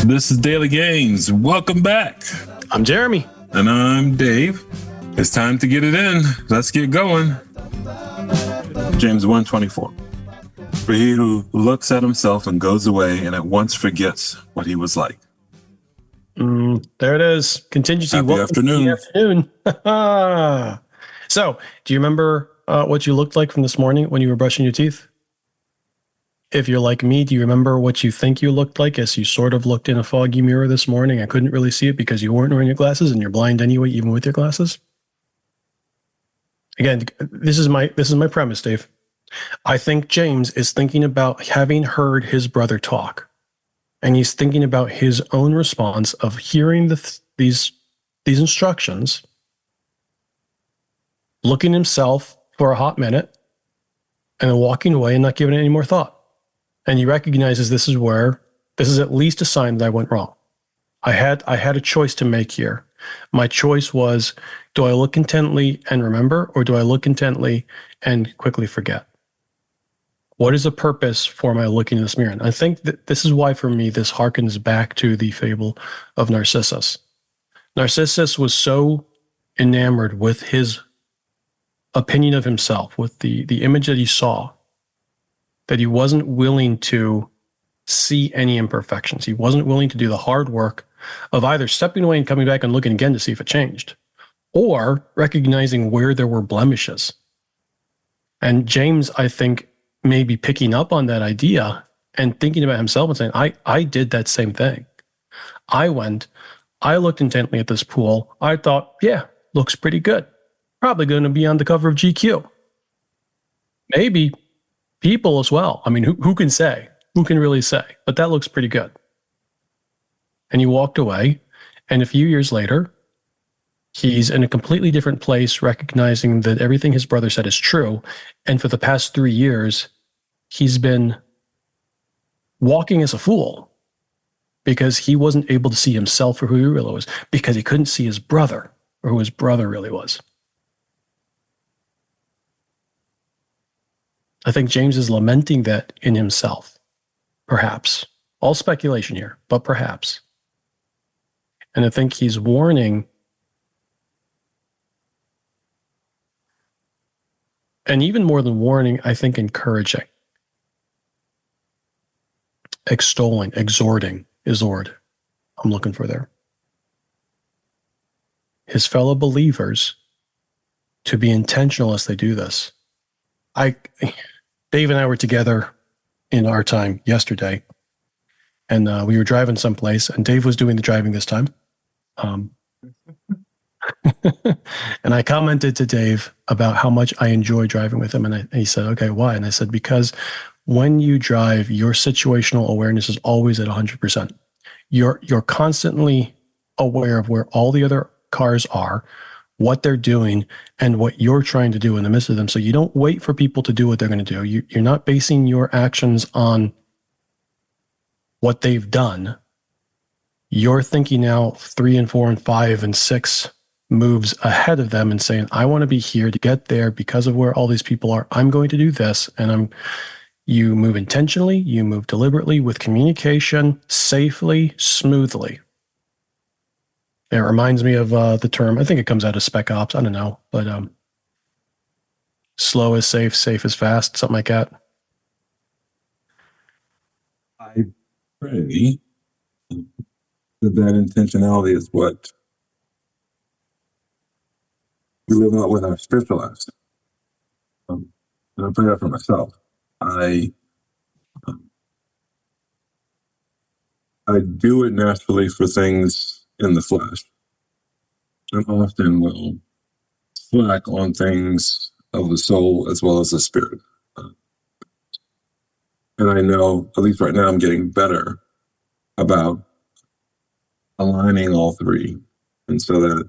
This is Daily Gains. Welcome back. I'm Jeremy. And I'm Dave. It's time to get it in. Let's get going. James 1:24. For he who looks at himself and goes away and at once forgets what he was like. There it is. Contingency. Happy afternoon. So, do you remember what you looked like from this morning when you were brushing your teeth? If you're like me, do you remember what you think you looked like as you sort of looked in a foggy mirror this morning? I couldn't really see it because you weren't wearing your glasses and you're blind anyway, even with your glasses. Again, this is my premise, Dave. I think James is thinking about having heard his brother talk, and he's thinking about his own response of hearing these instructions, looking himself for a hot minute, and then walking away and not giving it any more thought. And he recognizes this is at least a sign that I went wrong. I had a choice to make here. My choice was, do I look intently and remember, or do I look intently and quickly forget? What is the purpose for my looking in this mirror? And I think that this is why, for me, this harkens back to the fable of Narcissus. Narcissus was so enamored with his opinion of himself, with the image that he saw, that he wasn't willing to see any imperfections. He wasn't willing to do the hard work of either stepping away and coming back and looking again to see if it changed, or recognizing where there were blemishes. And James, I think, may be picking up on that idea and thinking about himself and saying, I did that same thing. I looked intently at this pool. I thought, yeah, looks pretty good. Probably going to be on the cover of GQ. Maybe People as well. I mean, who can say? Who can really say? But that looks pretty good. And he walked away. And a few years later, he's in a completely different place, recognizing that everything his brother said is true. And for the past 3 years, he's been walking as a fool because he wasn't able to see himself for who he really was, because he couldn't see his brother or who his brother really was. I think James is lamenting that in himself, perhaps. All speculation here, but perhaps. And I think he's warning, and even more than warning, I think encouraging. Extolling, exhorting is the word I'm looking for there. His fellow believers to be intentional as they do this. Dave and I were together in our time yesterday, and we were driving someplace, and Dave was doing the driving this time. And I commented to Dave about how much I enjoy driving with him, and he said, okay, why? And I said, because when you drive, your situational awareness is always at 100%. You're constantly aware of where all the other cars are, what they're doing, and what you're trying to do in the midst of them. So you don't wait for people to do what they're going to do. You're not basing your actions on what they've done. You're thinking now 3 and 4 and 5 and 6 moves ahead of them and saying, I want to be here to get there because of where all these people are. I'm going to do this. And you move intentionally, you move deliberately with communication, safely, smoothly. It reminds me of the term, I think it comes out of Spec Ops, I don't know, but slow is safe, safe is fast, something like that. I pray that intentionality is what we live out with our spiritual lives. And I pray that for myself. I do it naturally for things in the flesh, and often will slack on things of the soul as well as the spirit. And I know, at least right now, I'm getting better about aligning all three, and so that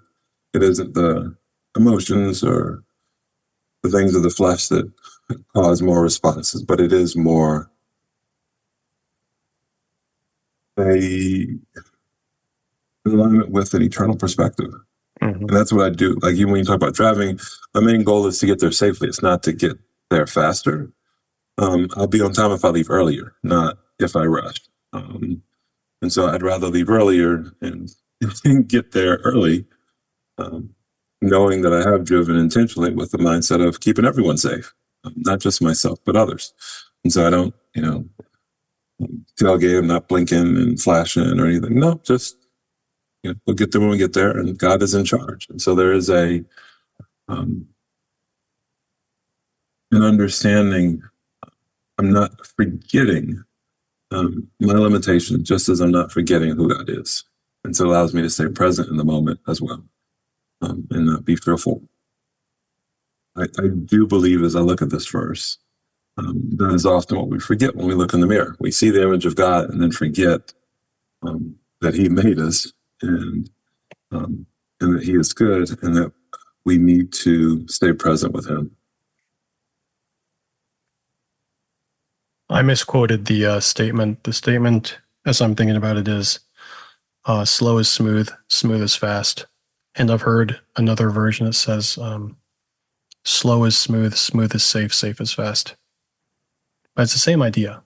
it isn't the emotions or the things of the flesh that cause more responses, but it is more an alignment with an eternal perspective. Mm-hmm. And that's what I do. Like, even when you talk about driving, my main goal is to get there safely. It's not to get there faster. I'll be on time if I leave earlier, not if I rush. And so I'd rather leave earlier and get there early, um, knowing that I have driven intentionally with the mindset of keeping everyone safe, not just myself, but others. And so I don't, tailgate, I'm not blinking and flashing or anything. No, just, we'll get there when we get there, and God is in charge. And so there is an understanding. I'm not forgetting my limitation, just as I'm not forgetting who God is. And so it allows me to stay present in the moment as well, and not be fearful. I do believe, as I look at this verse, that is often what we forget when we look in the mirror. We see the image of God and then forget that He made us, and that He is good, and that we need to stay present with Him. I misquoted the statement. The statement, as I'm thinking about it, is slow is smooth, smooth is fast. And I've heard another version that says slow is smooth, smooth is safe, safe is fast. But it's the same idea.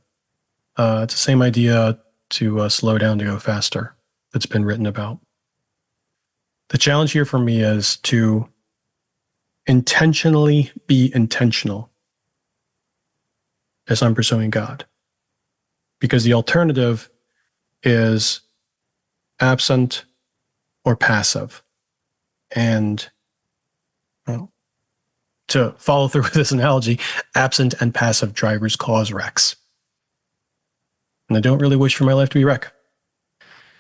It's the same idea to slow down to go faster that's been written about. The challenge here for me is to intentionally be intentional as I'm pursuing God. Because the alternative is absent or passive. And to follow through with this analogy, absent and passive drivers cause wrecks. And I don't really wish for my life to be a wreck.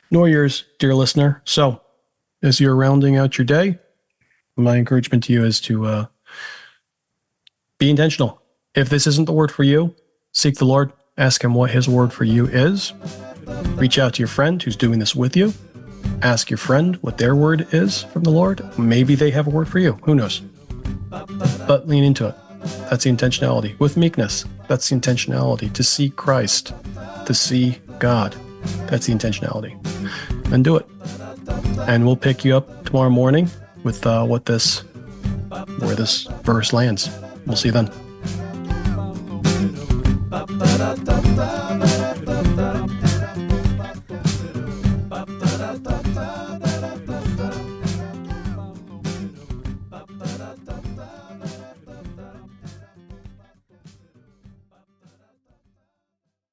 Nor yours, dear listener. So, as you're rounding out your day, my encouragement to you is to be intentional. If this isn't the word for you, seek the Lord. Ask Him what His word for you is. Reach out to your friend who's doing this with you. Ask your friend what their word is from the Lord. Maybe they have a word for you. Who knows? But lean into it. That's the intentionality. With meekness, that's the intentionality. To see Christ, to see God, that's the intentionality. And do it. And we'll pick you up tomorrow morning with where this verse lands. We'll see you then. Ba-ba-da-da-da.